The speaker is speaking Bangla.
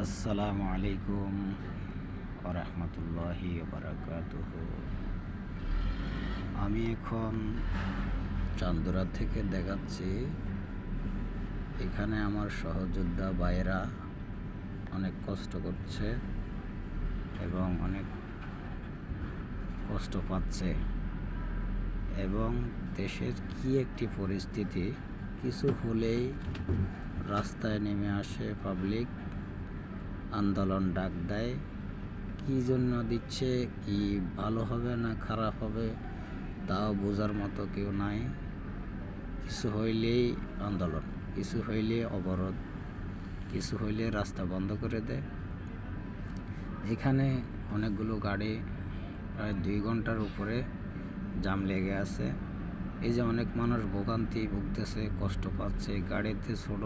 আসসালামু আলাইকুম ওয়া রাহমাতুল্লাহি ওয়া বারাকাতুহু। আমি এখন চান্দুরা থেকে দেখাচ্ছি। এখানে আমার সহযোদ্ধা ভাইয়েরা অনেক কষ্ট করছে এবং অনেক কষ্ট পাচ্ছে, এবং দেশের কি একটি পরিস্থিতি, কিছু হলেই রাস্তায় নেমে আসে পাবলিক, আন্দোলন ডাক দেয়। কী জন্য দিচ্ছে, কি ভালো হবে না খারাপ হবে তাও বোঝার মতো কেউ নাই। কিছু হইলেই আন্দোলন, কিছু হইলে অবরোধ, কিছু হইলে রাস্তা বন্ধ করে দেয়। এখানে অনেকগুলো গাড়ি প্রায় 2 ঘন্টার উপরে জাম লেগে আছে। এই যে অনেক মানুষ ভোগান্তি ভুগতেছে, কষ্ট পাচ্ছে, গাড়িতে ছোট